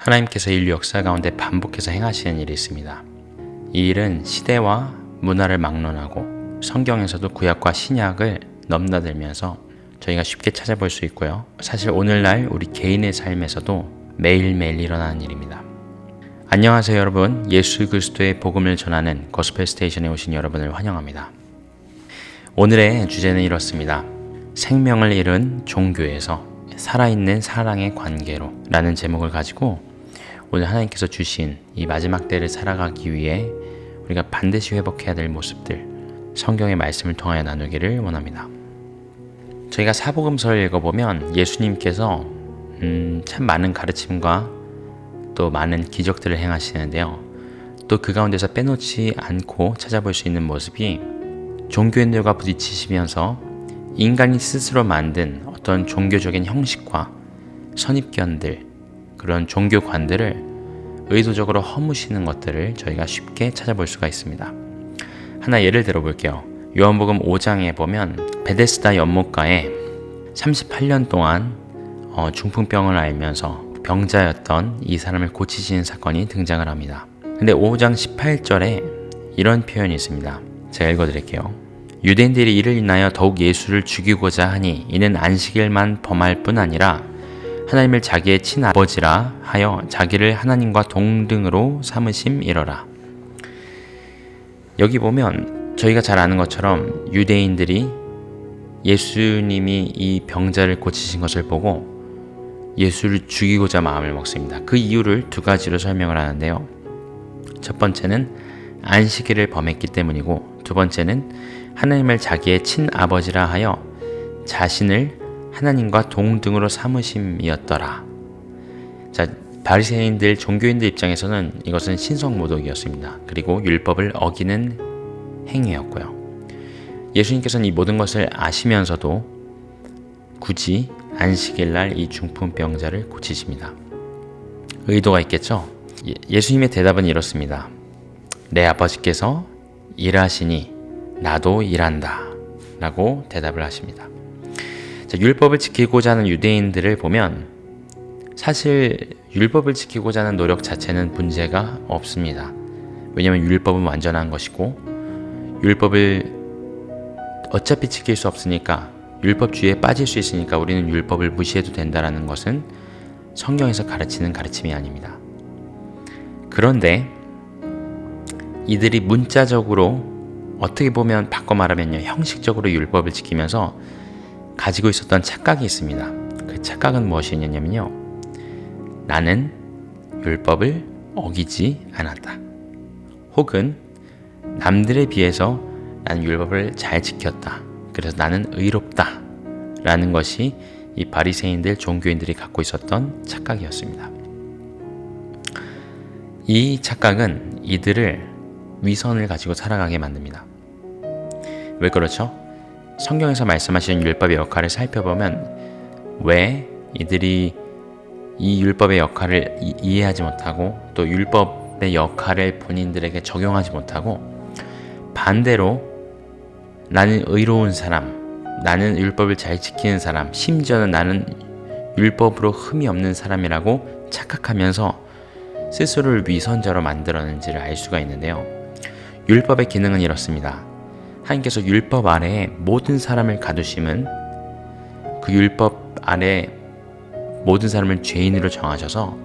하나님께서 인류 역사 가운데 반복해서 행하시는 일이 있습니다. 이 일은 시대와 문화를 막론하고 성경에서도 구약과 신약을 넘나들면서 저희가 쉽게 찾아볼 수 있고요. 사실 오늘날 우리 개인의 삶에서도 매일매일 일어나는 일입니다. 안녕하세요 여러분. 예수 그리스도의 복음을 전하는 고스펠 스테이션에 오신 여러분을 환영합니다. 오늘의 주제는 이렇습니다. 생명을 잃은 종교에서 살아있는 사랑의 관계로 라는 제목을 가지고 오늘 하나님께서 주신 이 마지막 때를 살아가기 위해 우리가 반드시 회복해야 될 모습들, 성경의 말씀을 통하여 나누기를 원합니다. 저희가 사복음서를 읽어보면 예수님께서 참 많은 가르침과 또 많은 기적들을 행하시는데요. 또 그 가운데서 빼놓지 않고 찾아볼 수 있는 모습이 종교인들과 부딪히시면서 인간이 스스로 만든 어떤 종교적인 형식과 선입견들, 그런 종교관들을 의도적으로 허무시는 것들을 저희가 쉽게 찾아볼 수가 있습니다. 하나 예를 들어 볼게요. 요한복음 5장에 보면 베데스다 연못가에 38년 동안 중풍병을 앓면서 병자였던 이 사람을 고치시는 사건이 등장을 합니다. 근데 5장 18절에 이런 표현이 있습니다. 제가 읽어드릴게요. 유대인들이 이를 인하여 더욱 예수를 죽이고자 하니 이는 안식일만 범할 뿐 아니라 하나님을 자기의 친아버지라 하여 자기를 하나님과 동등으로 삼으심이러라. 여기 보면 저희가 잘 아는 것처럼 유대인들이 예수님이 이 병자를 고치신 것을 보고 예수를 죽이고자 마음을 먹습니다. 그 이유를 두 가지로 설명을 하는데요. 첫 번째는 안식일을 범했기 때문이고, 두 번째는 하나님을 자기의 친아버지라 하여 자신을 하나님과 동등으로 삼으심이었더라. 자, 바리새인들, 종교인들 입장에서는 이것은 신성모독이었습니다. 그리고 율법을 어기는 행위였고요. 예수님께서는 이 모든 것을 아시면서도 굳이 안식일날 이 중풍병자를 고치십니다. 의도가 있겠죠? 예수님의 대답은 이렇습니다. 내 아버지께서 일하시니 나도 일한다 라고 대답을 하십니다. 자, 율법을 지키고자 하는 유대인들을 보면 사실 율법을 지키고자 하는 노력 자체는 문제가 없습니다. 왜냐하면 율법은 완전한 것이고 율법을 어차피 지킬 수 없으니까, 율법주의에 빠질 수 있으니까 우리는 율법을 무시해도 된다는 것은 성경에서 가르치는 가르침이 아닙니다. 그런데 이들이 문자적으로, 어떻게 보면 바꿔 말하면요, 형식적으로 율법을 지키면서 가지고 있었던 착각이 있습니다. 그 착각은 무엇이냐면요, 나는 율법을 어기지 않았다. 혹은 남들에 비해서 나는 율법을 잘 지켰다. 그래서 나는 의롭다. 라는 것이 이 바리새인들, 종교인들이 갖고 있었던 착각이었습니다. 이 착각은 이들을 위선을 가지고 살아가게 만듭니다. 왜 그렇죠? 성경에서 말씀하시는 율법의 역할을 살펴보면 왜 이들이 이 율법의 역할을 이해하지 못하고 또 율법의 역할을 본인들에게 적용하지 못하고 반대로 나는 의로운 사람, 나는 율법을 잘 지키는 사람, 심지어는 나는 율법으로 흠이 없는 사람이라고 착각하면서 스스로를 위선자로 만들었는지를 알 수가 있는데요. 율법의 기능은 이렇습니다. 하나님께서 율법 아래에 모든 사람을 가두심은 그 율법 아래 모든 사람을 죄인으로 정하셔서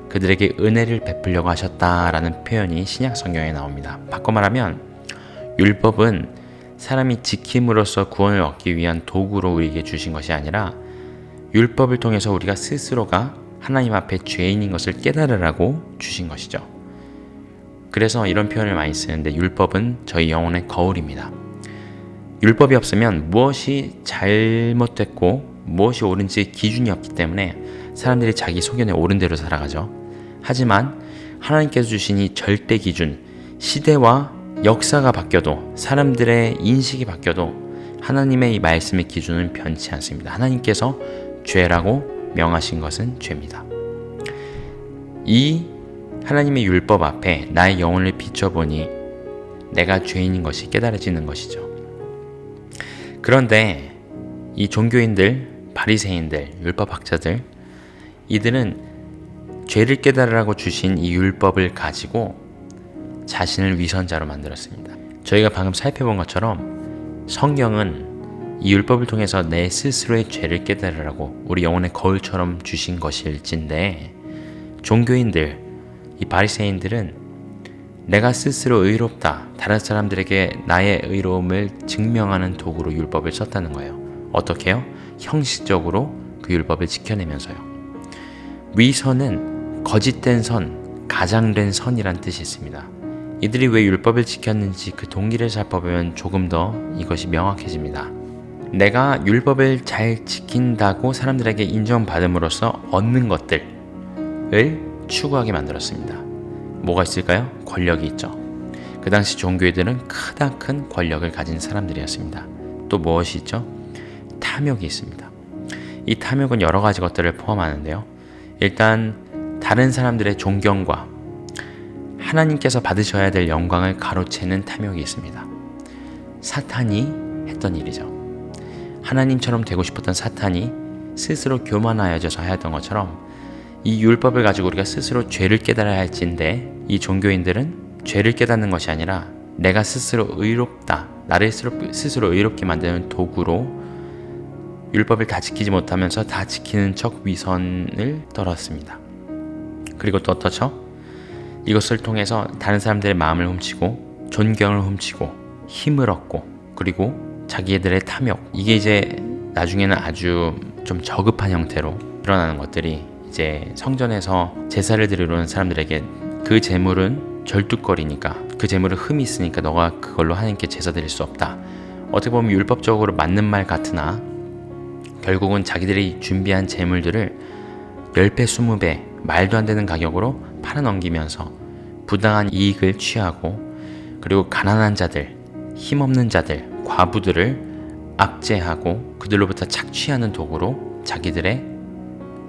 그들에게 은혜를 베풀려고 하셨다라는 표현이 신약 성경에 나옵니다. 바꿔 말하면 율법은 사람이 지킴으로써 구원을 얻기 위한 도구로 우리에게 주신 것이 아니라 율법을 통해서 우리가 스스로가 하나님 앞에 죄인인 것을 깨달으라고 주신 것이죠. 그래서 이런 표현을 많이 쓰는데, 율법은 저희 영혼의 거울입니다. 율법이 없으면 무엇이 잘못됐고 무엇이 옳은지 기준이 없기 때문에 사람들이 자기 소견에 옳은 대로 살아가죠. 하지만 하나님께서 주신 이 절대 기준, 시대와 역사가 바뀌어도, 사람들의 인식이 바뀌어도 하나님의 이 말씀의 기준은 변치 않습니다. 하나님께서 죄라고 명하신 것은 죄입니다. 이 하나님의 율법 앞에 나의 영혼을 비춰보니 내가 죄인인 것이 깨달아지는 것이죠. 그런데 이 종교인들, 바리새인들, 율법학자들, 이들은 죄를 깨달으라고 주신 이 율법을 가지고 자신을 위선자로 만들었습니다. 저희가 방금 살펴본 것처럼 성경은 이 율법을 통해서 내 스스로의 죄를 깨달으라고 우리 영혼의 거울처럼 주신 것일진데, 종교인들, 이 바리새인들은 내가 스스로 의롭다, 다른 사람들에게 나의 의로움을 증명하는 도구로 율법을 썼다는 거예요. 어떻게 해요? 형식적으로 그 율법을 지켜내면서요. 위선은 거짓된 선, 가장된 선이란 뜻이 있습니다. 이들이 왜 율법을 지켰는지 그 동기를 살펴보면 조금 더 이것이 명확해집니다. 내가 율법을 잘 지킨다고 사람들에게 인정받음으로써 얻는 것들을 추구하게 만들었습니다. 뭐가 있을까요? 권력이 있죠. 그 당시 종교인들은 크다 큰 권력을 가진 사람들이었습니다. 또 무엇이 있죠? 탐욕이 있습니다. 이 탐욕은 여러 가지 것들을 포함하는데요. 일단 다른 사람들의 존경과 하나님께서 받으셔야 될 영광을 가로채는 탐욕이 있습니다. 사탄이 했던 일이죠. 하나님처럼 되고 싶었던 사탄이 스스로 교만하여져서 하였던 것처럼 이 율법을 가지고 우리가 스스로 죄를 깨달아야 할진데, 이 종교인들은 죄를 깨닫는 것이 아니라 내가 스스로 의롭다, 나를 스스로 의롭게 만드는 도구로 율법을 다 지키지 못하면서 다 지키는 척 위선을 떨었습니다. 그리고 또 어떻죠? 이것을 통해서 다른 사람들의 마음을 훔치고 존경을 훔치고 힘을 얻고, 그리고 자기들의 탐욕, 이게 이제 나중에는 아주 좀 저급한 형태로 드러나는 것들이 이제 성전에서 제사를 드리러 오는 사람들에게 그 제물은 절뚝거리니까, 그 제물은 흠이 있으니까 너가 그걸로 하나님께 제사 드릴 수 없다. 어떻게 보면 율법적으로 맞는 말 같으나 결국은 자기들이 준비한 제물들을 10배, 20배 말도 안 되는 가격으로 팔아넘기면서 부당한 이익을 취하고, 그리고 가난한 자들, 힘없는 자들, 과부들을 압제하고 그들로부터 착취하는 도구로 자기들의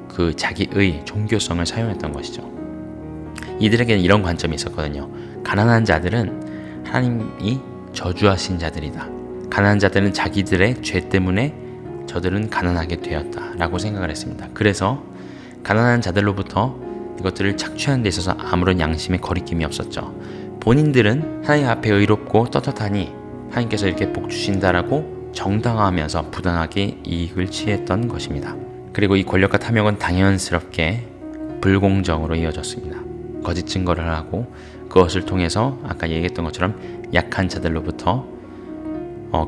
그 자기의 종교성을 사용했던 것이죠. 이들에게는 이런 관점이 있었거든요. 가난한 자들은 하나님이 저주하신 자들이다. 가난한 자들은 자기들의 죄 때문에 저들은 가난하게 되었다라고 생각을 했습니다. 그래서 가난한 자들로부터 이것들을 착취하는 데 있어서 아무런 양심의 거리낌이 없었죠. 본인들은 하나님 앞에 의롭고 떳떳하니 하나님께서 이렇게 복 주신다라고 정당화하면서 부당하게 이익을 취했던 것입니다. 그리고 이 권력과 탐욕은 당연스럽게 불공정으로 이어졌습니다. 거짓 증거를 하고 그것을 통해서 아까 얘기했던 것처럼 약한 자들로부터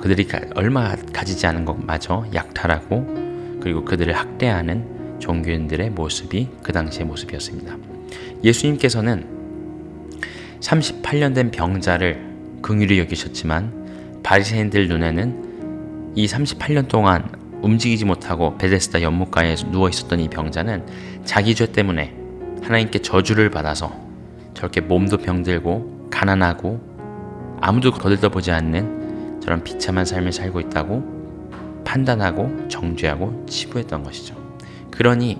그들이 얼마 가지지 않은 것마저 약탈하고, 그리고 그들을 학대하는 종교인들의 모습이 그 당시의 모습이었습니다. 예수님께서는 38년 된 병자를 긍휼히 여기셨지만 바리새인들 눈에는 이 38년 동안 움직이지 못하고 베데스다 연못가에 누워 있었던 이 병자는 자기 죄 때문에 하나님께 저주를 받아서 저렇게 몸도 병들고 가난하고 아무도 거들떠보지 않는 저런 비참한 삶을 살고 있다고 판단하고 정죄하고 치부했던 것이죠. 그러니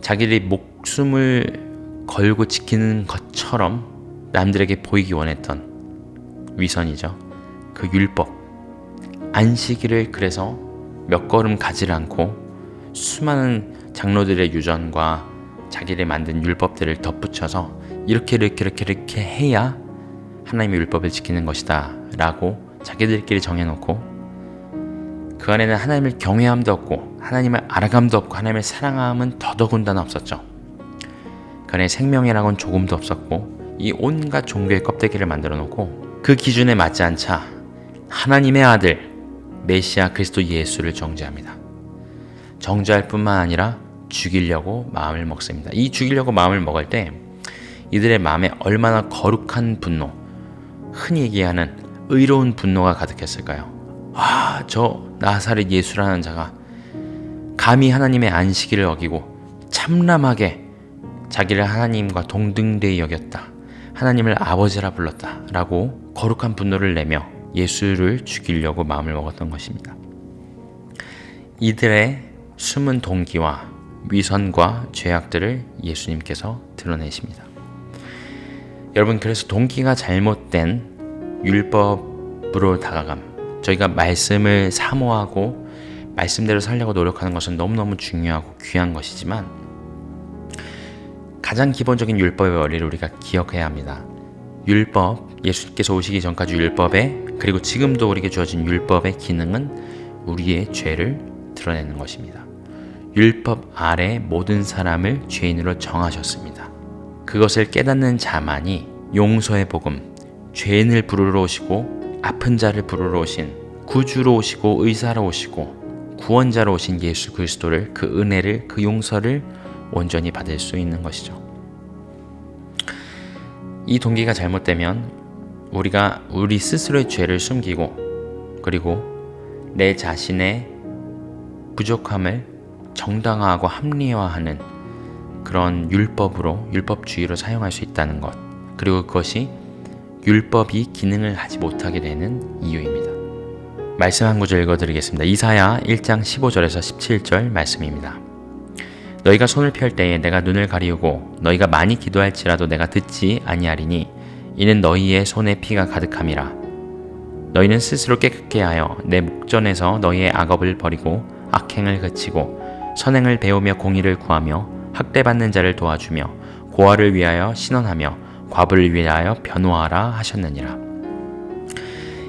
자기들이 목숨을 걸고 지키는 것처럼 남들에게 보이기 원했던 위선이죠. 그 율법, 안식일을 그래서 몇 걸음 가지를 않고 수많은 장로들의 유전과 자기를 만든 율법들을 덧붙여서 이렇게 해야 하나님의 율법을 지키는 것이다 라고 자기들끼리 정해놓고, 그 안에는 하나님을 경외함도 없고 하나님을 알아감도 없고 하나님을 사랑함은 더더군다나 없었죠. 그 안에 생명이라고는 조금도 없었고 이 온갖 종교의 껍데기를 만들어 놓고 그 기준에 맞지 않자 하나님의 아들 메시아 그리스도 예수를 정죄합니다. 정죄할 뿐만 아니라 죽이려고 마음을 먹습니다. 이 죽이려고 마음을 먹을 때 이들의 마음에 얼마나 거룩한 분노, 흔히 얘기하는 의로운 분노가 가득했을까요? 저 나사렛 예수라는 자가 감히 하나님의 안식일을 어기고 참람하게 자기를 하나님과 동등되이 여겼다, 하나님을 아버지라 불렀다 라고 거룩한 분노를 내며 예수를 죽이려고 마음을 먹었던 것입니다. 이들의 숨은 동기와 위선과 죄악들을 예수님께서 드러내십니다. 여러분, 그래서 동기가 잘못된 율법으로 다가감, 저희가 말씀을 사모하고 말씀대로 살려고 노력하는 것은 너무너무 중요하고 귀한 것이지만 가장 기본적인 율법의 원리를 우리가 기억해야 합니다. 율법, 예수께서 오시기 전까지 율법의, 그리고 지금도 우리에게 주어진 율법의 기능은 우리의 죄를 드러내는 것입니다. 율법 아래 모든 사람을 죄인으로 정하셨습니다. 그것을 깨닫는 자만이 용서의 복음, 죄인을 부르러 오시고 아픈 자를 부르러 오신 구주로 오시고 의사로 오시고 구원자로 오신 예수 그리스도를, 그 은혜를, 그 용서를 온전히 받을 수 있는 것이죠. 이 동기가 잘못되면 우리가 우리 스스로의 죄를 숨기고, 그리고 내 자신의 부족함을 정당화하고 합리화하는 그런 율법으로, 율법주의로 사용할 수 있다는 것, 그리고 그것이 율법이 기능을 하지 못하게 되는 이유입니다. 말씀 한 구절 읽어드리겠습니다. 이사야 1장 15절에서 17절 말씀입니다. 너희가 손을 펼 때에 내가 눈을 가리우고 너희가 많이 기도할지라도 내가 듣지 아니하리니 이는 너희의 손에 피가 가득함이라. 너희는 스스로 깨끗게 하여 내 목전에서 너희의 악업을 버리고 악행을 그치고 선행을 배우며 공의를 구하며 학대받는 자를 도와주며 고아를 위하여 신원하며 과부를 위하여 변호하라 하셨느니라.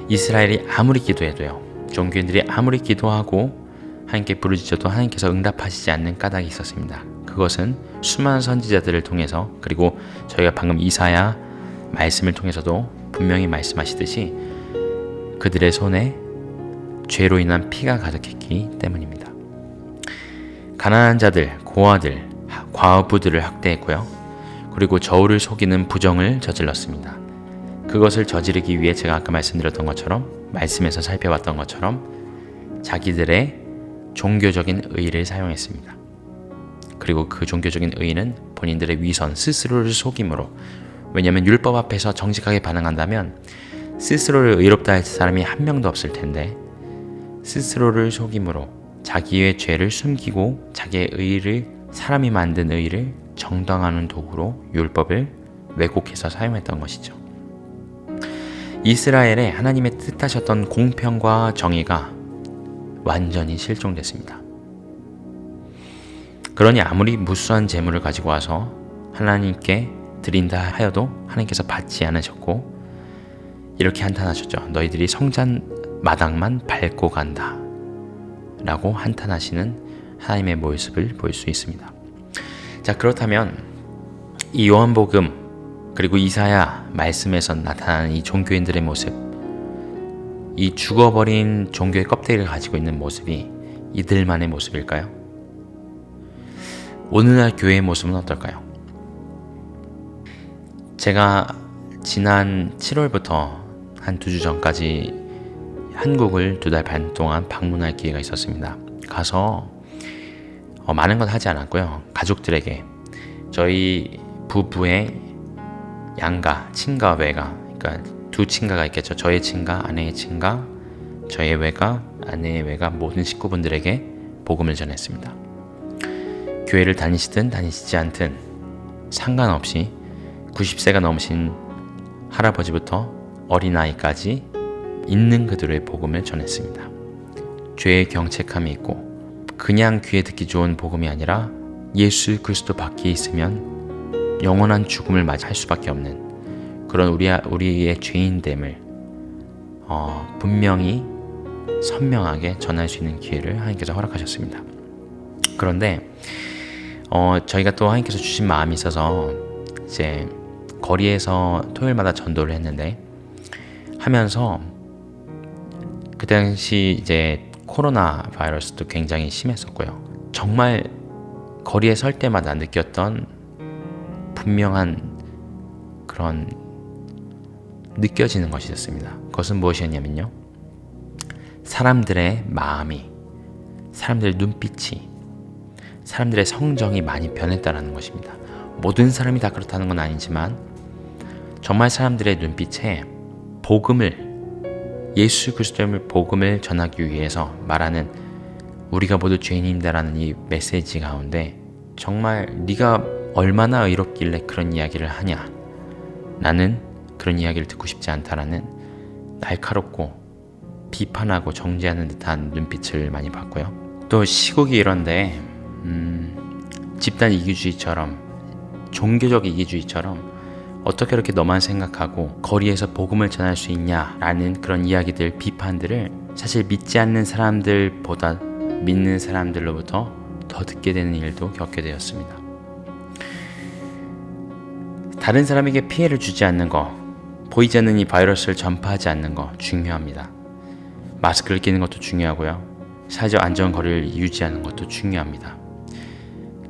이스라엘이 아무리 기도해도요, 종교인들이 아무리 기도하고 하나님께 부르짖어도 하나님께서 응답하시지 않는 까닭이 있었습니다. 그것은 수많은 선지자들을 통해서, 그리고 저희가 방금 이사야 말씀을 통해서도 분명히 말씀하시듯이 그들의 손에 죄로 인한 피가 가득했기 때문입니다. 가난한 자들, 고아들, 과부들을 학대했고요. 그리고 저울을 속이는 부정을 저질렀습니다. 그것을 저지르기 위해 제가 아까 말씀드렸던 것처럼, 말씀에서 살펴봤던 것처럼 자기들의 종교적인 의의를 사용했습니다. 그리고 그 종교적인 의의는 본인들의 위선, 스스로를 속임으로, 왜냐하면 율법 앞에서 정직하게 반응한다면 스스로를 의롭다 할 사람이 한 명도 없을 텐데, 스스로를 속임으로 자기의 죄를 숨기고 자기의 의의를, 사람이 만든 의의를 정당화하는 도구로 율법을 왜곡해서 사용했던 것이죠. 이스라엘에 하나님의 뜻하셨던 공평과 정의가 완전히 실종됐습니다. 그러니 아무리 무수한 재물을 가지고 와서 하나님께 드린다 하여도 하나님께서 받지 않으셨고, 이렇게 한탄하셨죠. 너희들이 성전 마당만 밟고 간다 라고 한탄하시는 하나님의 모습을 볼 수 있습니다. 자, 그렇다면 이 요한복음 그리고 이사야 말씀에서 나타나는 이 종교인들의 모습, 이 죽어버린 종교의 껍데기를 가지고 있는 모습이 이들만의 모습일까요? 오늘날 교회의 모습은 어떨까요? 제가 지난 7월부터 한 2주 전까지 한국을 2달 반 동안 방문할 기회가 있었습니다. 가서 많은 건 하지 않았고요. 가족들에게 저희 부부의 양가, 친가, 외가, 그러니까 두 친가가 있겠죠. 저의 친가, 아내의 친가, 저의 외가, 아내의 외가, 모든 식구분들에게 복음을 전했습니다. 교회를 다니시든 다니시지 않든 상관없이 90세가 넘으신 할아버지부터 어린아이까지 있는 그들의 복음을 전했습니다. 죄의 경책함이 있고 그냥 귀에 듣기 좋은 복음이 아니라 예수 그리스도 밖에 있으면 영원한 죽음을 맞이할 수밖에 없는 그런 우리의 죄인됨을 분명히 선명하게 전할 수 있는 기회를 하나님께서 허락하셨습니다. 그런데 저희가 또 하나님께서 주신 마음이 있어서 이제 거리에서 토요일마다 전도를 했는데, 하면서 그 당시 이제 코로나 바이러스도 굉장히 심했었고요. 정말 거리에 설 때마다 느꼈던 분명한 그런 느껴지는 것이 있었습니다. 그것은 무엇이었냐면요, 사람들의 마음이, 사람들의 눈빛이, 사람들의 성정이 많이 변했다는 것입니다. 모든 사람이 다 그렇다는 건 아니지만 정말 사람들의 눈빛에 복음을, 예수 그리스도의 복음을 전하기 위해서 말하는 우리가 모두 죄인입니다라는 이 메시지 가운데 정말 네가 얼마나 의롭길래 그런 이야기를 하냐, 나는 그런 이야기를 듣고 싶지 않다라는 날카롭고 비판하고 정죄하는 듯한 눈빛을 많이 봤고요. 또 시국이 이런데 집단 이기주의처럼 종교적 이기주의처럼 어떻게 그렇게 너만 생각하고 거리에서 복음을 전할 수 있냐라는 그런 이야기들, 비판들을 사실 믿지 않는 사람들보다 믿는 사람들로부터 더 듣게 되는 일도 겪게 되었습니다. 다른 사람에게 피해를 주지 않는 거, 보이지 않는 이 바이러스를 전파하지 않는 거 중요합니다. 마스크를 끼는 것도 중요하고요. 사회적 안전거리를 유지하는 것도 중요합니다.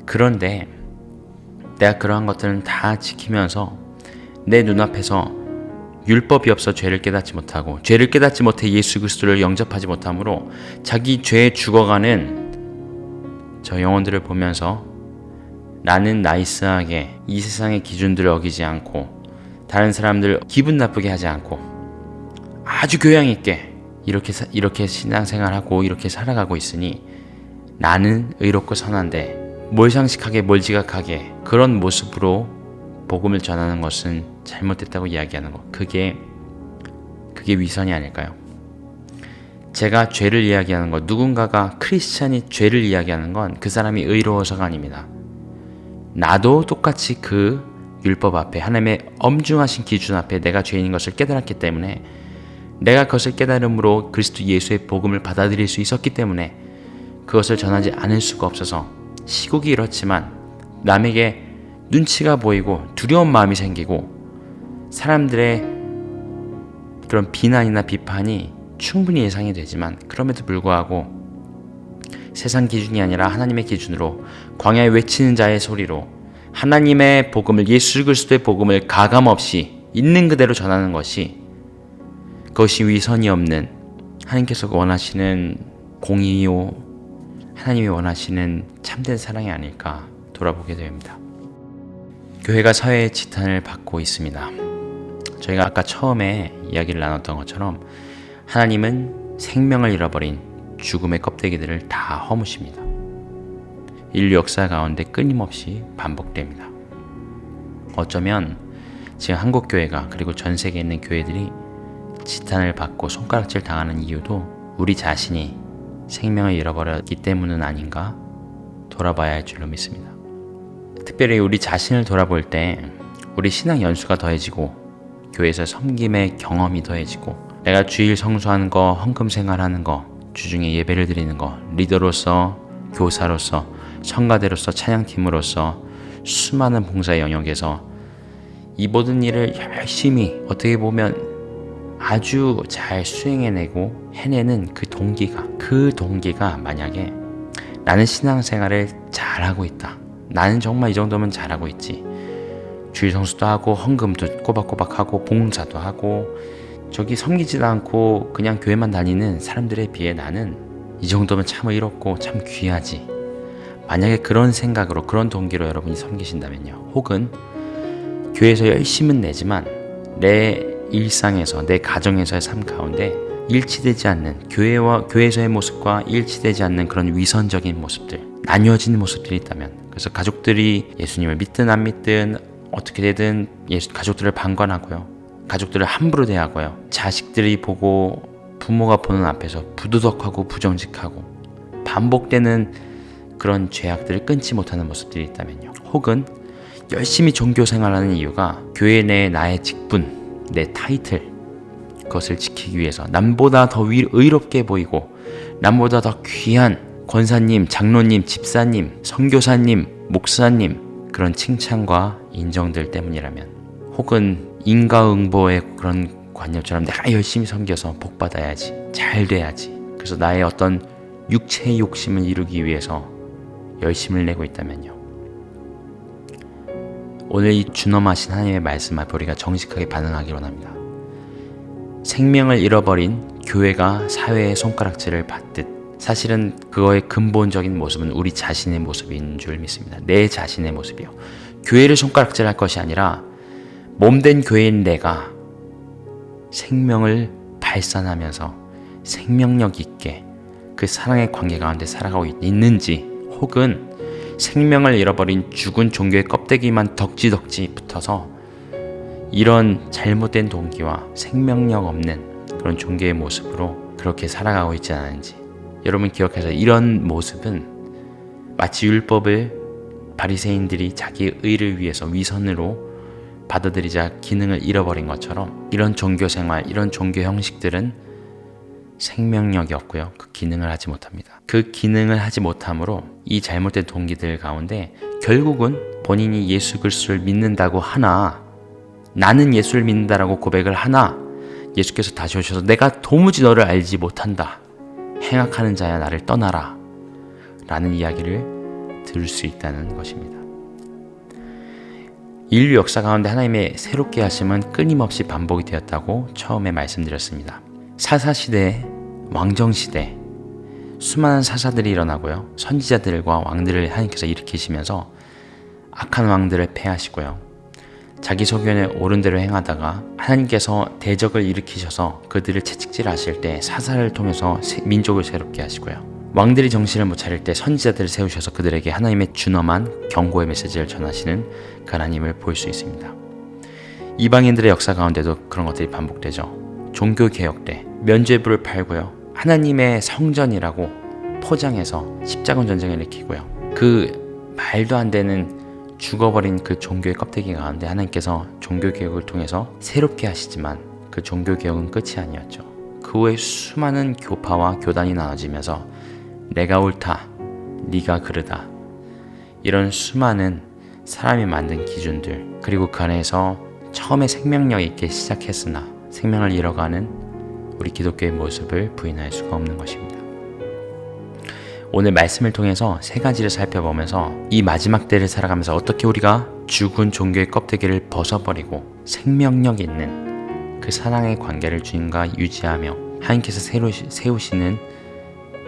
그런데 내가 그러한 것들은 다 지키면서 내 눈앞에서 율법이 없어 죄를 깨닫지 못하고 죄를 깨닫지 못해 예수 그리스도를 영접하지 못함으로 자기 죄에 죽어가는 저 영혼들을 보면서 나는 나이스하게 이 세상의 기준들을 어기지 않고 다른 사람들 기분 나쁘게 하지 않고 아주 교양 있게 이렇게 신앙생활하고 이렇게 살아가고 있으니 나는 의롭고 선한데 뭘 상식하게 뭘 지각하게 그런 모습으로 복음을 전하는 것은 잘못됐다고 이야기하는 것, 그게 위선이 아닐까요? 제가 죄를 이야기하는 것, 누군가가 크리스찬이 죄를 이야기하는 건 그 사람이 의로워서가 아닙니다. 나도 똑같이 그 율법 앞에, 하나님의 엄중하신 기준 앞에 내가 죄인인 것을 깨달았기 때문에, 내가 그것을 깨달음으로 그리스도 예수의 복음을 받아들일 수 있었기 때문에 그것을 전하지 않을 수가 없어서 시국이 이렇지만 남에게 눈치가 보이고 두려운 마음이 생기고 사람들의 그런 비난이나 비판이 충분히 예상이 되지만, 그럼에도 불구하고 세상 기준이 아니라 하나님의 기준으로 광야에 외치는 자의 소리로 하나님의 복음을, 예수 그리스도의 복음을 가감없이 있는 그대로 전하는 것이, 그것이 위선이 없는 하나님께서 원하시는 공의요, 하나님이 원하시는 참된 사랑이 아닐까 돌아보게 됩니다. 교회가 사회의 지탄을 받고 있습니다. 저희가 아까 처음에 이야기를 나눴던 것처럼 하나님은 생명을 잃어버린 죽음의 껍데기들을 다 허무십니다. 인류 역사 가운데 끊임없이 반복됩니다. 어쩌면 지금 한국 교회가, 그리고 전 세계에 있는 교회들이 지탄을 받고 손가락질 당하는 이유도 우리 자신이 생명을 잃어버렸기 때문은 아닌가 돌아봐야 할 줄로 믿습니다. 특별히 우리 자신을 돌아볼 때 우리 신앙 연수가 더해지고 교회에서 섬김의 경험이 더해지고 내가 주일 성수하는 거, 헌금 생활하는 거, 주중에 예배를 드리는 거, 리더로서, 교사로서, 성가대로서, 찬양팀으로서 수많은 봉사의 영역에서 이 모든 일을 열심히 어떻게 보면 아주 잘 수행해내고 해내는 그 동기가 만약에 나는 신앙생활을 잘하고 있다, 나는 정말 이 정도면 잘하고 있지, 주일 성수도 하고 헌금도 꼬박꼬박 하고 봉사도 하고 저기 섬기지도 않고 그냥 교회만 다니는 사람들에 비해 나는 이 정도면 참 의롭고 참 귀하지, 만약에 그런 생각으로, 그런 동기로 여러분이 섬기신다면요, 혹은 교회에서 열심은 내지만 내 일상에서, 내 가정에서의 삶 가운데 일치되지 않는, 교회에서의 모습과 일치되지 않는 그런 위선적인 모습들, 나뉘어지는 모습들이 있다면, 그래서 가족들이 예수님을 믿든 안 믿든 어떻게 되든 가족들을 방관하고요, 가족들을 함부로 대하고요, 자식들이 보고 부모가 보는 앞에서 부도덕하고 부정직하고 반복되는 그런 죄악들을 끊지 못하는 모습들이 있다면요, 혹은 열심히 종교 생활하는 이유가 교회 내에 나의 직분, 내 타이틀, 그것을 지키기 위해서 남보다 더 의롭게 보이고 남보다 더 귀한 권사님, 장로님, 집사님, 선교사님, 목사님, 그런 칭찬과 인정들 때문이라면, 혹은 인과응보의 그런 관념처럼 내가 열심히 섬겨서 복받아야지, 잘 돼야지, 그래서 나의 어떤 육체의 욕심을 이루기 위해서 열심을 내고 있다면요, 오늘 이 준엄하신 하나님의 말씀 앞에 우리가 정직하게 반응하기를 원합니다. 생명을 잃어버린 교회가 사회의 손가락질을 받듯, 사실은 그거의 근본적인 모습은 우리 자신의 모습인 줄 믿습니다. 내 자신의 모습이요, 교회를 손가락질할 것이 아니라 몸된 교회인 내가 생명을 발산하면서 생명력 있게 그 사랑의 관계 가운데 살아가고 있는지, 혹은 생명을 잃어버린 죽은 종교의 껍데기만 덕지덕지 붙어서 이런 잘못된 동기와 생명력 없는 그런 종교의 모습으로 그렇게 살아가고 있지 않은지 여러분 기억해서, 이런 모습은 마치 율법을 바리새인들이 자기의 의를 위해서 위선으로 받아들이자 기능을 잃어버린 것처럼 이런 종교 생활, 이런 종교 형식들은 생명력이 없고요. 그 기능을 하지 못합니다. 그 기능을 하지 못함으로 이 잘못된 동기들 가운데 결국은 본인이 예수 그리스도를 믿는다고 하나, 나는 예수를 믿는다라고 고백을 하나, 예수께서 다시 오셔서 내가 도무지 너를 알지 못한다, 행악하는 자야 나를 떠나라 라는 이야기를 들을 수 있다는 것입니다. 인류 역사 가운데 하나님의 새롭게 하심은 끊임없이 반복이 되었다고 처음에 말씀드렸습니다. 사사시대, 왕정시대 수많은 사사들이 일어나고요. 선지자들과 왕들을 하나님께서 일으키시면서 악한 왕들을 패하시고요. 자기 소견에 옳은 대로 행하다가 하나님께서 대적을 일으키셔서 그들을 채찍질하실 때 사사를 통해서 민족을 새롭게 하시고요. 왕들이 정신을 못 차릴 때 선지자들을 세우셔서 그들에게 하나님의 준엄한 경고의 메시지를 전하시는 그 하나님을 볼 수 있습니다. 이방인들의 역사 가운데도 그런 것들이 반복되죠. 종교개혁 때 면죄부를 팔고요. 하나님의 성전이라고 포장해서 십자군 전쟁을 일으키고요. 그 말도 안 되는 죽어버린 그 종교의 껍데기 가운데 하나님께서 종교개혁을 통해서 새롭게 하시지만 그 종교개혁은 끝이 아니었죠. 그 후에 수많은 교파와 교단이 나눠지면서 내가 옳다, 네가 그르다, 이런 수많은 사람이 만든 기준들, 그리고 그 안에서 처음에 생명력 있게 시작했으나 생명을 잃어가는 우리 기독교의 모습을 부인할 수가 없는 것입니다. 오늘 말씀을 통해서 세 가지를 살펴보면서 이 마지막 때를 살아가면서 어떻게 우리가 죽은 종교의 껍데기를 벗어버리고 생명력 있는 그 사랑의 관계를 주님과 유지하며 하나님께서 새로 세우시는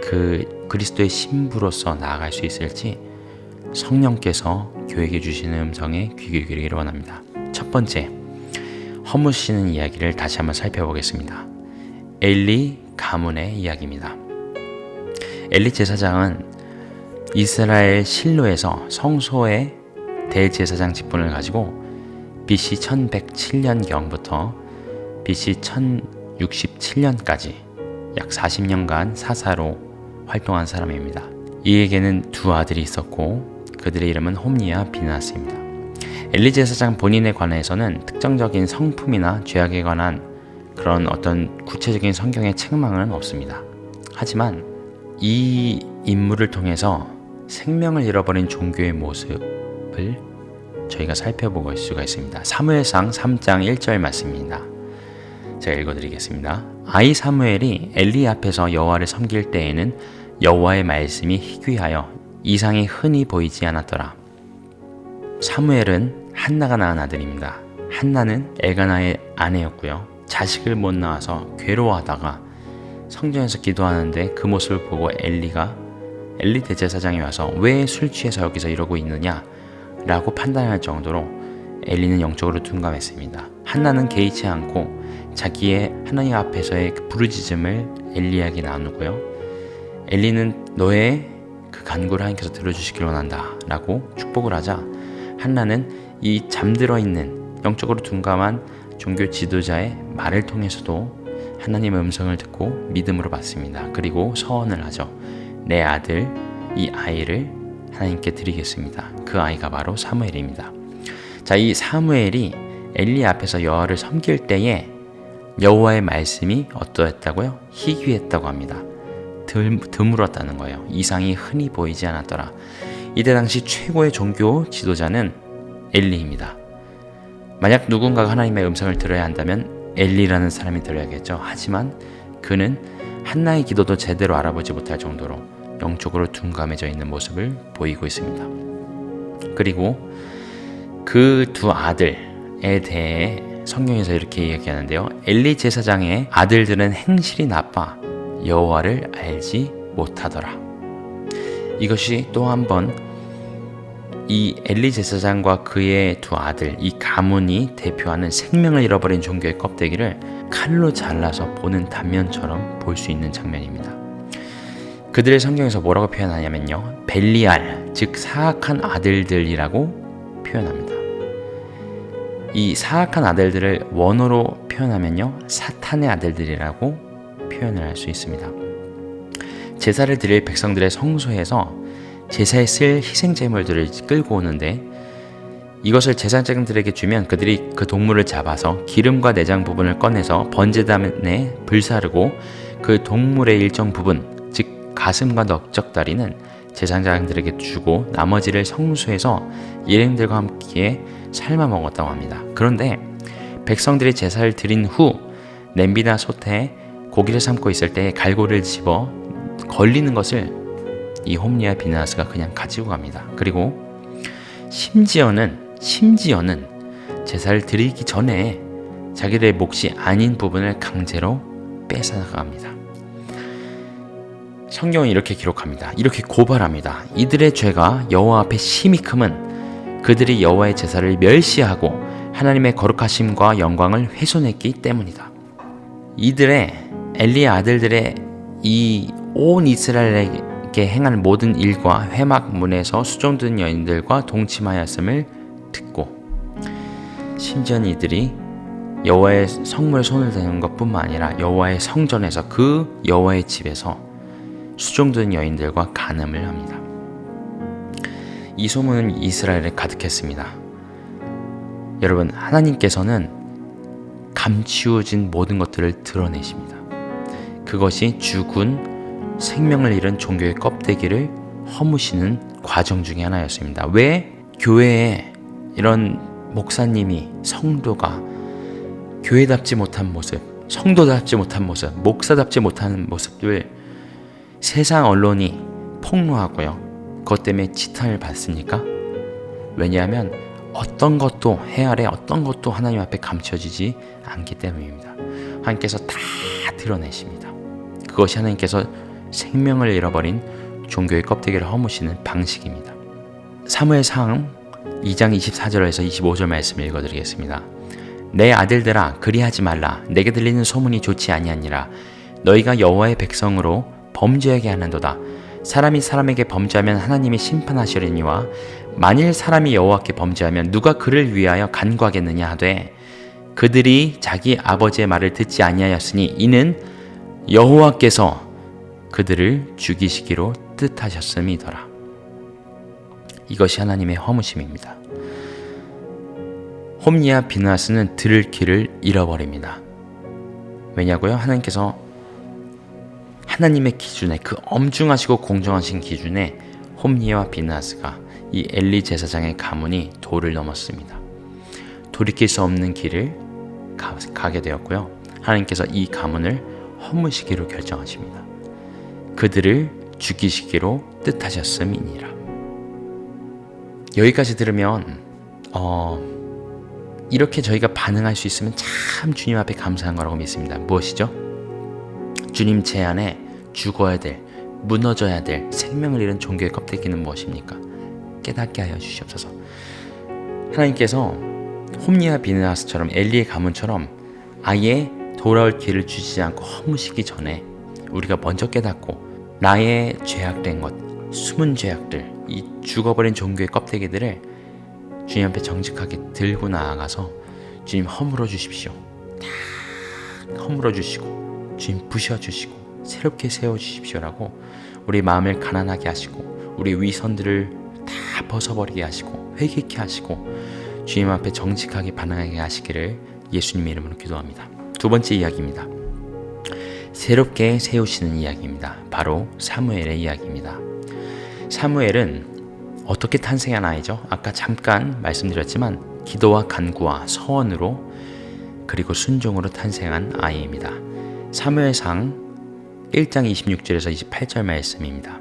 그 그리스도의 신부로서 나아갈 수 있을지 성령께서 교회에게 주시는 음성에 귀 기울이기를 원합니다. 첫 번째, 허무시는 이야기를 다시 한번 살펴보겠습니다. 엘리 가문의 이야기입니다. 엘리 제사장은 이스라엘 실로에서 성소의 대제사장 직분을 가지고 BC 1107년경부터 BC 1067년까지 약 40년간 사사로 활동한 사람입니다. 이에게는 두 아들이 있었고 그들의 이름은 홈니와 비나스입니다. 엘리 제사장 본인에 관해서는 특정적인 성품이나 죄악에 관한 그런 어떤 구체적인 성경의 책망은 없습니다. 하지만 이 인물을 통해서 생명을 잃어버린 종교의 모습을 저희가 살펴볼 수가 있습니다. 사무엘상 3장 1절 말씀입니다. 제가 읽어드리겠습니다. 아이 사무엘이 엘리 앞에서 여호와를 섬길 때에는 여호와의 말씀이 희귀하여 이상이 흔히 보이지 않았더라. 사무엘은 한나가 낳은 아들입니다. 한나는 엘가나의 아내였고요. 자식을 못 낳아서 괴로워하다가 성전에서 기도하는데 그 모습을 보고 엘리 대제사장이 와서 왜 술 취해서 여기서 이러고 있느냐 라고 판단할 정도로 엘리는 영적으로 둔감했습니다. 한나는 개의치 않고 자기의 하나님 앞에서의 그 부르짖음을 엘리에게 나누고요. 엘리는 너의 그 간구를 하나님께서 들어주시길 원한다 라고 축복을 하자 한나는 이 잠들어 있는 영적으로 둔감한 종교 지도자의 말을 통해서도 하나님의 음성을 듣고 믿음으로 받습니다. 그리고 서원을 하죠. 내 아들, 이 아이를 하나님께 드리겠습니다. 그 아이가 바로 사무엘입니다. 자, 이 사무엘이 엘리 앞에서 여호와를 섬길 때에 여호와의 말씀이 어떠했다고요? 희귀했다고 합니다. 드물었다는 거예요. 이상이 흔히 보이지 않았더라. 이때 당시 최고의 종교 지도자는 엘리입니다. 만약 누군가가 하나님의 음성을 들어야 한다면 엘리라는 사람이 들어야겠죠. 하지만 그는 한나의 기도도 제대로 알아보지 못할 정도로 영적으로 둔감해져 있는 모습을 보이고 있습니다. 그리고 그 두 아들에 대해 성경에서 이렇게 이야기하는데요. 엘리 제사장의 아들들은 행실이 나빠 여호와를 알지 못하더라. 이것이 또 한 번 이 엘리 제사장과 그의 두 아들, 이 가문이 대표하는 생명을 잃어버린 종교의 껍데기를 칼로 잘라서 보는 단면처럼 볼 수 있는 장면입니다. 그들의 성경에서 뭐라고 표현하냐면요. 벨리알, 즉 사악한 아들들이라고 표현합니다. 이 사악한 아들들을 원어로 표현하면요. 사탄의 아들들이라고 표현을 할 수 있습니다. 제사를 드릴 백성들의 성소에서 제사에 쓸 희생 제물들을 끌고 오는데 이것을 제사장들에게 주면 그들이 그 동물을 잡아서 기름과 내장 부분을 꺼내서 번제단에 불사르고 그 동물의 일정 부분, 즉 가슴과 넓적다리는 제사장들에게 주고 나머지를 성소에서 일행들과 함께 삶아 먹었다고 합니다. 그런데 백성들이 제사를 드린 후 냄비나 솥에 고기를 삶고 있을 때 갈고리를 집어 걸리는 것을 이 홈리와 비느하스가 그냥 가지고 갑니다. 그리고 심지어는 제사를 드리기 전에 자기들의 몫이 아닌 부분을 강제로 뺏어나갑니다. 성경은 이렇게 기록합니다. 이렇게 고발합니다. 이들의 죄가 여호와 앞에 심히 크면 그들이 여호와의 제사를 멸시하고 하나님의 거룩하심과 영광을 훼손했기 때문이다. 이들의 엘리의 아들들의 이 온 이스라엘에게 행한 모든 일과 회막문에서 수종든 여인들과 동침하였음을 듣고 심지어 이들이 여호와의 성물에 손을 대는 것뿐만 아니라 여호와의 성전에서 그 여호와의 집에서 수종든 여인들과 간음을 합니다. 이 소문은 이스라엘에 가득했습니다. 여러분, 하나님께서는 감추어진 모든 것들을 드러내십니다. 그것이 죽은 생명을 잃은 종교의 껍데기를 허무시는 과정 중에 하나였습니다. 왜 교회에 이런 목사님이, 성도가 교회답지 못한 모습, 성도답지 못한 모습, 목사답지 못한 모습을 세상 언론이 폭로하고요, 그것 때문에 지탄을 받습니까? 왜냐하면 어떤 것도 해 아래 어떤 것도 하나님 앞에 감춰지지 않기 때문입니다. 하나님께서 다 드러내십니다. 그것이 하나님께서 생명을 잃어버린 종교의 껍데기를 허무시는 방식입니다. 사무엘상 2장 24절에서 25절 말씀을 읽어드리겠습니다. 내 아들들아, 그리하지 말라. 내게 들리는 소문이 좋지 아니하니라. 너희가 여호와의 백성으로 범죄하게 하는도다. 사람이 사람에게 범죄하면 하나님이 심판하시려니와 만일 사람이 여호와께 범죄하면 누가 그를 위하여 간구하겠느냐 하되 그들이 자기 아버지의 말을 듣지 아니하였으니 이는 여호와께서 그들을 죽이시기로 뜻하셨음이더라. 이것이 하나님의 허무심입니다. 홈리와 비느하스는 들을 길을 잃어버립니다. 왜냐고요? 하나님께서 하나님의 기준에, 그 엄중하시고 공정하신 기준에 홈리와 비느하스가 이 엘리 제사장의 가문이 도를 넘었습니다. 돌이킬 수 없는 길을 가게 되었고요. 하나님께서 이 가문을 허무시기로 결정하십니다. 그들을 죽이시기로 뜻하셨음이니라. 여기까지 들으면 이렇게 저희가 반응할 수 있으면 참 주님 앞에 감사한 거라고 믿습니다. 무엇이죠? 주님 제안에 죽어야 될, 무너져야 될 생명을 잃은 종교의 껍데기는 무엇입니까? 깨닫게 하여 주시옵소서. 하나님께서 홈리와 비느하스처럼 엘리의 가문처럼 아예 돌아올 길을 주시지 않고 허무시기 전에 우리가 먼저 깨닫고 나의 죄악된 것, 숨은 죄악들, 이 죽어버린 종교의 껍데기들을 주님 앞에 정직하게 들고 나아가서 주님 허물어 주십시오. 다 허물어 주시고 주님 부셔 주시고 새롭게 세워 주십시오라고 우리 마음을 가난하게 하시고 우리 위선들을 다 벗어버리게 하시고 회개케 하시고 주님 앞에 정직하게 반응하게 하시기를 예수님의 이름으로 기도합니다. 두 번째 이야기입니다. 새롭게 세우시는 이야기입니다. 바로 사무엘의 이야기입니다. 사무엘은 어떻게 탄생한 아이죠? 아까 잠깐 말씀드렸지만 기도와 간구와 서원으로 그리고 순종으로 탄생한 아이입니다. 사무엘상 1장 26절에서 28절 말씀입니다.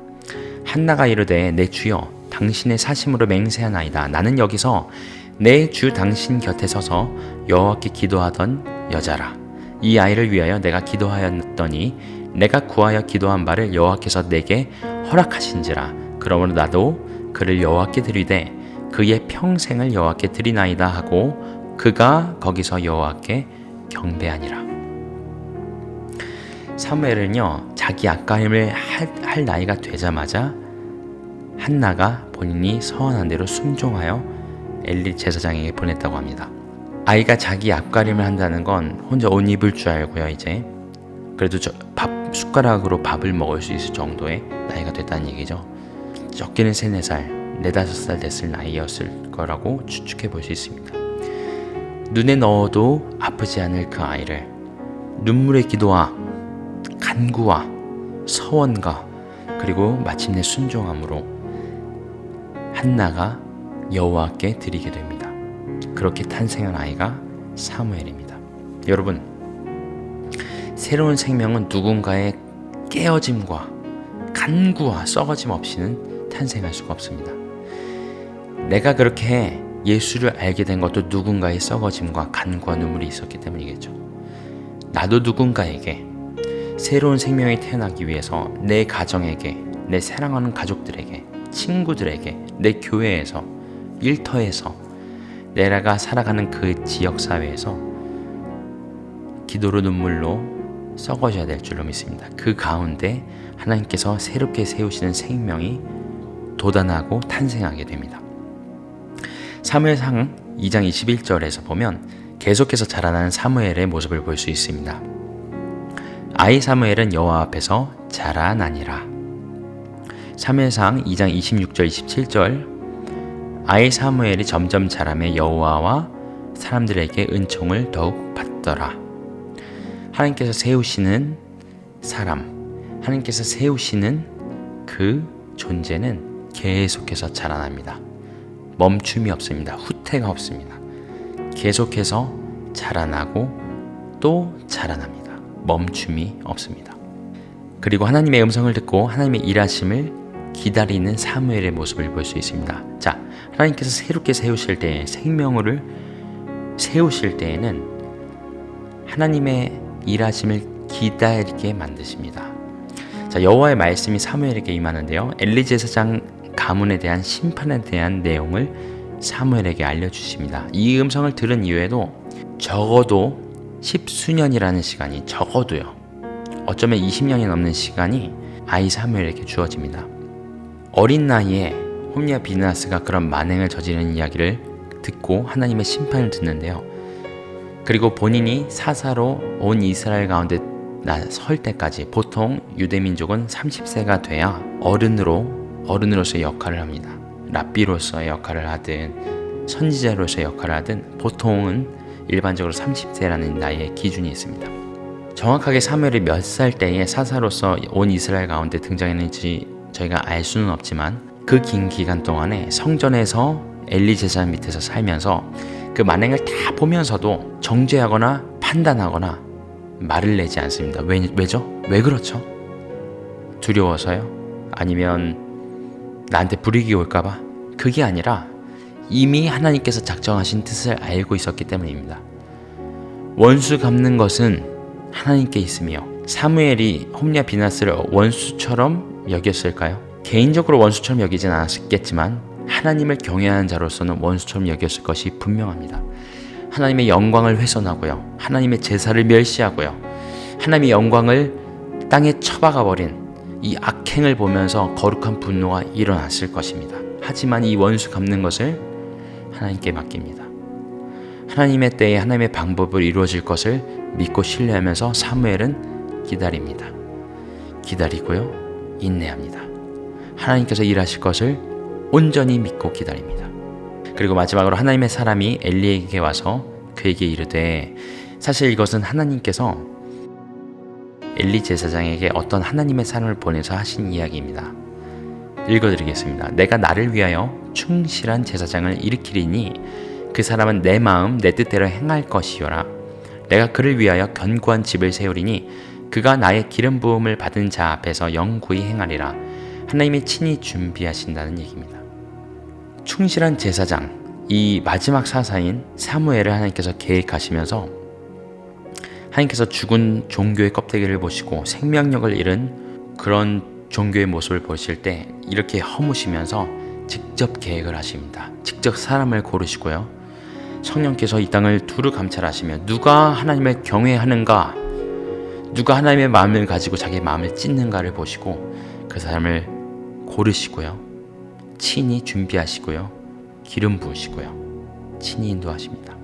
한나가 이르되 내 주여 당신의 사심으로 맹세하나이다. 나는 여기서 내 주 당신 곁에 서서 여호와께 기도하던 여자라. 이 아이를 위하여 내가 기도하였더니 내가 구하여 기도한 바를 여호와께서 내게 허락하신지라. 그러므로 나도 그를 여호와께 드리되 그의 평생을 여호와께 드리나이다 하고 그가 거기서 여호와께 경배하니라. 사무엘은요, 자기 앞가림을 할 나이가 되자마자 한나가 본인이 서원한 대로 순종하여 엘리 제사장에게 보냈다고 합니다. 아이가 자기 앞가림을 한다는 건 혼자 옷 입을 줄 알고요, 이제 그래도 숟가락으로 밥을 먹을 수 있을 정도의 나이가 됐다는 얘기죠. 적게는 3, 4살, 4, 5살 됐을 나이였을 거라고 추측해 볼 수 있습니다. 눈에 넣어도 아프지 않을 그 아이를 눈물의 기도와 간구와 서원과 그리고 마침내 순종함으로 한나가 여호와께 드리게 됩니다. 그렇게 탄생한 아이가 사무엘입니다. 여러분, 새로운 생명은 누군가의 깨어짐과 간구와 썩어짐 없이는 탄생할 수가 없습니다. 내가 그렇게 예수를 알게 된 것도 누군가의 썩어짐과 간구와 눈물이 있었기 때문이겠죠. 나도 누군가에게 새로운 생명이 태어나기 위해서 내 가정에게, 내 사랑하는 가족들에게, 친구들에게, 내 교회에서, 일터에서, 내가 살아가는 그 지역사회에서 기도로 눈물로 썩어져야 될 줄로 믿습니다. 그 가운데 하나님께서 새롭게 세우시는 생명이 돋아나고 탄생하게 됩니다. 사무엘상 2장 21절에서 보면 계속해서 자라나는 사무엘의 모습을 볼 수 있습니다. 아이 사무엘은 여호와 앞에서 자라나니라. 사무엘상 2장 26절 27절 아이 사무엘이 점점 자라매 여호와와 사람들에게 은총을 더욱 받더라. 하나님께서 세우시는 사람, 하나님께서 세우시는 그 존재는 계속해서 자라납니다. 멈춤이 없습니다. 후퇴가 없습니다. 계속해서 자라나고 또 자라납니다. 멈춤이 없습니다. 그리고 하나님의 음성을 듣고 하나님의 일하심을 기다리는 사무엘의 모습을 볼 수 있습니다. 자, 하나님께서 새롭게 세우실 때, 생명을 세우실 때에는 하나님의 일하심을 기다리게 만드십니다. 자, 여호와의 말씀이 사무엘에게 임하는데요. 엘리 제사장 가문에 대한 심판에 대한 내용을 사무엘에게 알려주십니다. 이 음성을 들은 이후에도 적어도 10수년이라는 시간이, 적어도요, 어쩌면 20년이 넘는 시간이 아이 사무엘에게 주어집니다. 어린 나이에 홈리와 비느하스가 그런 만행을 저지르는 이야기를 듣고 하나님의 심판을 듣는데요. 그리고 본인이 사사로 온 이스라엘 가운데 설 때까지, 보통 유대민족은 30세가 돼야 어른으로서의 역할을 합니다. 랍비로서의 역할을 하든 선지자로서의 역할을 하든 보통은 일반적으로 30세라는 나이의 기준이 있습니다. 정확하게 사무엘이 몇 살 때에 사사로서 온 이스라엘 가운데 등장했는지 저희가 알 수는 없지만 그 긴 기간 동안에 성전에서 엘리 제사장 밑에서 살면서 그 만행을 다 보면서도 정죄하거나 판단하거나 말을 내지 않습니다. 왜죠? 왜 그렇죠? 두려워서요? 아니면 나한테 불이익이 올까봐? 그게 아니라 이미 하나님께서 작정하신 뜻을 알고 있었기 때문입니다. 원수 갚는 것은 하나님께 있으며, 사무엘이 홈리와 비느하스를 원수처럼 여겼을까요? 개인적으로 원수처럼 여기진 않았겠지만 하나님을 경외하는 자로서는 원수처럼 여겼을 것이 분명합니다. 하나님의 영광을 훼손하고요, 하나님의 제사를 멸시하고요, 하나님의 영광을 땅에 처박아버린 이 악행을 보면서 거룩한 분노가 일어났을 것입니다. 하지만 이 원수 갚는 것을 하나님께 맡깁니다. 하나님의 때에 하나님의 방법을 이루어질 것을 믿고 신뢰하면서 사무엘은 기다립니다. 기다리고요, 인내합니다. 하나님께서 일하실 것을 온전히 믿고 기다립니다. 그리고 마지막으로 하나님의 사람이 엘리에게 와서 그에게 이르되, 사실 이것은 하나님께서 엘리 제사장에게 어떤 하나님의 사람을 보내서 하신 이야기입니다. 읽어드리겠습니다. 내가 나를 위하여 충실한 제사장을 일으키리니 그 사람은 내 마음 내 뜻대로 행할 것이요라. 내가 그를 위하여 견고한 집을 세우리니 그가 나의 기름 부음을 받은 자 앞에서 영구히 행하리라. 하나님이 친히 준비하신다는 얘기입니다. 충실한 제사장, 이 마지막 사사인 사무엘을 하나님께서 계획하시면서 하나님께서 죽은 종교의 껍데기를 보시고 생명력을 잃은 그런 종교의 모습을 보실 때 이렇게 허무시면서 직접 계획을 하십니다. 직접 사람을 고르시고요, 성령께서 이 땅을 두루 감찰하시며 누가 하나님을 경외하는가, 누가 하나님의 마음을 가지고 자기의 마음을 찢는가를 보시고 그 사람을 고르시고요, 친히 준비하시고요, 기름 부으시고요, 친히 인도하십니다.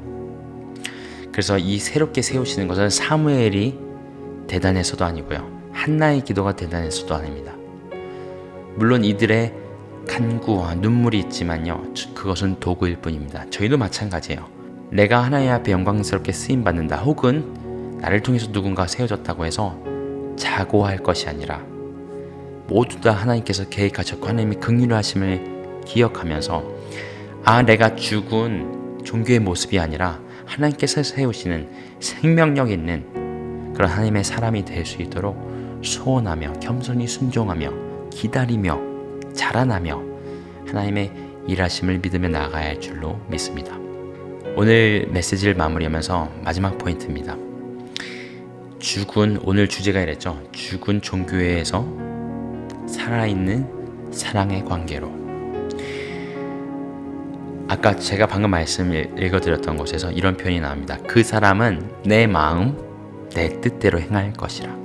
그래서 이 새롭게 세우시는 것은 사무엘이 대단해서도 아니고요, 한나의 기도가 대단해서도 아닙니다. 물론 이들의 간구와 눈물이 있지만요, 그것은 도구일 뿐입니다. 저희도 마찬가지예요. 내가 하나님 앞에 영광스럽게 쓰임받는다, 혹은 나를 통해서 누군가 세워졌다고 해서 자고할 것이 아니라 모두 다 하나님께서 계획하셨고 하나님이 긍휼하심을 기억하면서, 내가 죽은 종교의 모습이 아니라 하나님께서 세우시는 생명력 있는 그런 하나님의 사람이 될 수 있도록 소원하며 겸손히 순종하며 기다리며 자라나며 하나님의 일하심을 믿으며 나아가야 할 줄로 믿습니다. 오늘 메시지를 마무리하면서 마지막 포인트입니다. 오늘 주제가 이랬죠. 죽은 종교에서 살아있는 사랑의 관계로. 아까 제가 방금 말씀 읽어드렸던 곳에서 이런 표현이 나옵니다. 그 사람은 내 마음, 내 뜻대로 행할 것이라.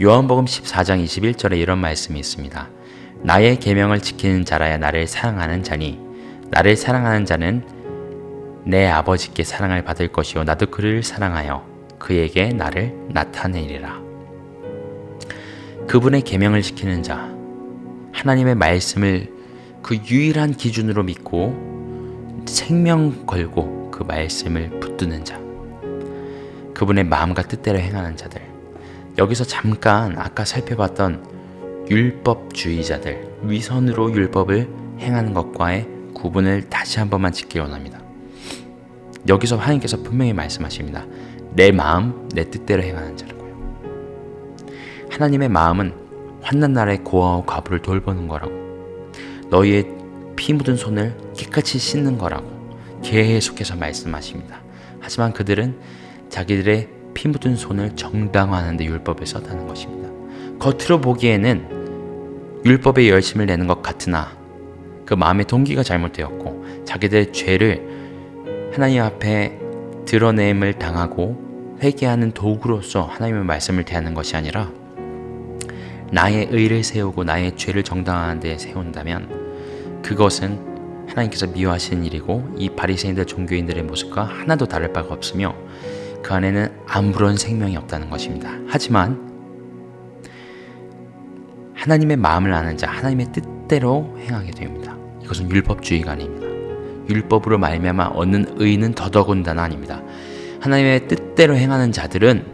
요한복음 14장 21절에 이런 말씀이 있습니다. 나의 계명을 지키는 자라야 나를 사랑하는 자니 나를 사랑하는 자는 내 아버지께 사랑을 받을 것이요 나도 그를 사랑하여 그에게 나를 나타내리라. 그분의 계명을 지키는 자, 하나님의 말씀을 그 유일한 기준으로 믿고 생명 걸고 그 말씀을 붙드는 자, 그분의 마음과 뜻대로 행하는 자들. 여기서 잠깐 아까 살펴봤던 율법주의자들, 위선으로 율법을 행하는 것과의 구분을 다시 한 번만 짓기 원합니다. 여기서 하나님께서 분명히 말씀하십니다. 내 마음, 내 뜻대로 행하는 자라고요. 하나님의 마음은 환난 날에 고아와 과부를 돌보는 거라고, 너희의 피 묻은 손을 깨끗이 씻는 거라고 계속해서 말씀하십니다. 하지만 그들은 자기들의 피 묻은 손을 정당화하는 데 율법을 썼다는 것입니다. 겉으로 보기에는 율법에 열심을 내는 것 같으나 그 마음의 동기가 잘못되었고 자기들의 죄를 하나님 앞에 드러냄을 당하고 회개하는 도구로서 하나님의 말씀을 대하는 것이 아니라 나의 의를 세우고 나의 죄를 정당화하는 데 세운다면 그것은 하나님께서 미워하시는 일이고 이 바리새인들 종교인들의 모습과 하나도 다를 바가 없으며 그 안에는 아무런 생명이 없다는 것입니다. 하지만 하나님의 마음을 아는 자, 하나님의 뜻대로 행하게 됩니다. 이것은 율법주의가 아닙니다. 율법으로 말미암아 얻는 의는 더더군다나 아닙니다. 하나님의 뜻대로 행하는 자들은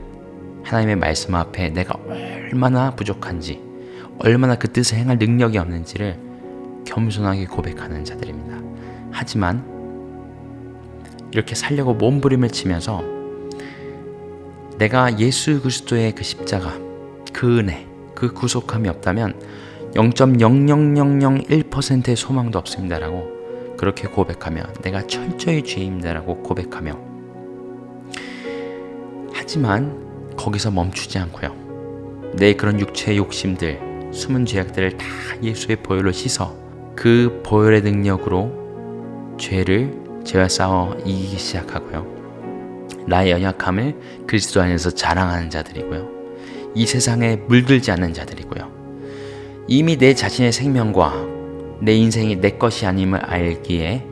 하나님의 말씀 앞에 내가 얼마나 부족한지, 얼마나 그 뜻을 행할 능력이 없는지를 겸손하게 고백하는 자들입니다. 하지만 이렇게 살려고 몸부림을 치면서 내가 예수 그리스도의 그 십자가, 그 은혜, 그 구속함이 없다면 0.00001%의 소망도 없습니다라고 그렇게 고백하며 내가 철저히 죄인입니다라고 고백하며, 하지만 거기서 멈추지 않고요, 내 그런 육체의 욕심들, 숨은 죄악들을 다 예수의 보혈로 씻어 그 보혈의 능력으로 죄와 싸워 이기기 시작하고요, 나의 연약함을 그리스도 안에서 자랑하는 자들이고요, 이 세상에 물들지 않는 자들이고요, 이미 내 자신의 생명과 내 인생이 내 것이 아님을 알기에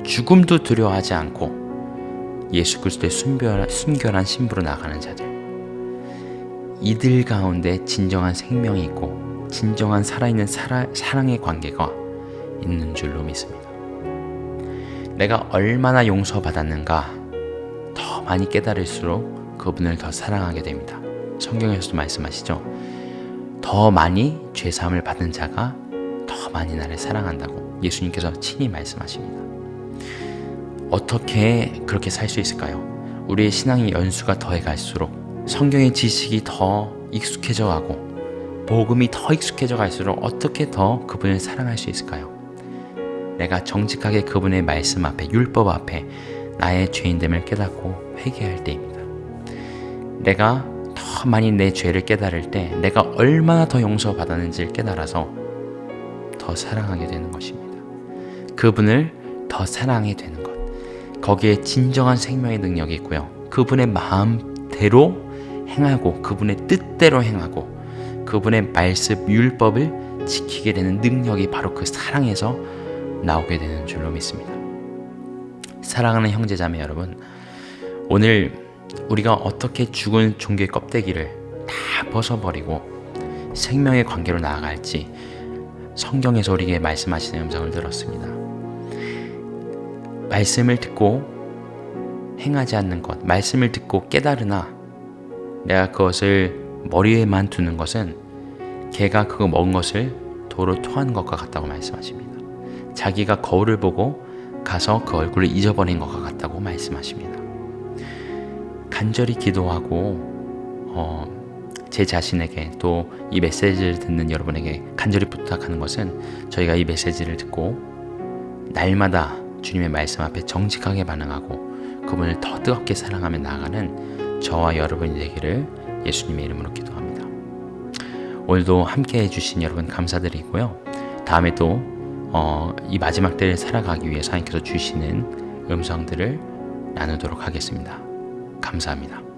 죽음도 두려워하지 않고 예수 그리스도의 순결한 신부로 나가는 자들, 이들 가운데 진정한 생명이 있고 진정한 살아있는 사랑의 관계가 있는 줄로 믿습니다. 내가 얼마나 용서받았는가 더 많이 깨달을수록 그분을 더 사랑하게 됩니다. 성경에서도 말씀하시죠. 더 많이 죄사함을 받은 자가 더 많이 나를 사랑한다고 예수님께서 친히 말씀하십니다. 어떻게 그렇게 살 수 있을까요? 우리의 신앙의 연수가 더해갈수록, 성경의 지식이 더 익숙해져 가고 복음이 더 익숙해져 갈수록 어떻게 더 그분을 사랑할 수 있을까요? 내가 정직하게 그분의 말씀 앞에, 율법 앞에 나의 죄인됨을 깨닫고 회개할 때입니다. 내가 더 많이 내 죄를 깨달을 때 내가 얼마나 더 용서받았는지를 깨달아서 더 사랑하게 되는 것입니다. 그분을 더 사랑하게 되는 것, 거기에 진정한 생명의 능력이 있고요, 그분의 마음대로 행하고 그분의 뜻대로 행하고 그분의 말씀, 율법을 지키게 되는 능력이 바로 그 사랑에서 나오게 되는 줄로 믿습니다. 사랑하는 형제자매 여러분, 오늘 우리가 어떻게 죽은 종교의 껍데기를 다 벗어버리고 생명의 관계로 나아갈지 성경에서 우리에게 말씀하시는 음성을 들었습니다. 말씀을 듣고 행하지 않는 것, 말씀을 듣고 깨달으나 내가 그것을 머리에만 두는 것은 개가 그거 먹은 것을 도로 토한 것과 같다고 말씀하십니다. 자기가 거울을 보고 가서 그 얼굴을 잊어버린 것과 같다고 말씀하십니다. 간절히 기도하고 제 자신에게 또 이 메시지를 듣는 여러분에게 간절히 부탁하는 것은 저희가 이 메시지를 듣고 날마다 주님의 말씀 앞에 정직하게 반응하고 그분을 더 뜨겁게 사랑하며 나아가는 저와 여러분이 되기를 예수님의 이름으로 기도합니다. 오늘도 함께 해주신 여러분 감사드리고요. 다음에 또 이 마지막 때를 살아가기 위해서 하나님께서 주시는 음성들을 나누도록 하겠습니다. 감사합니다.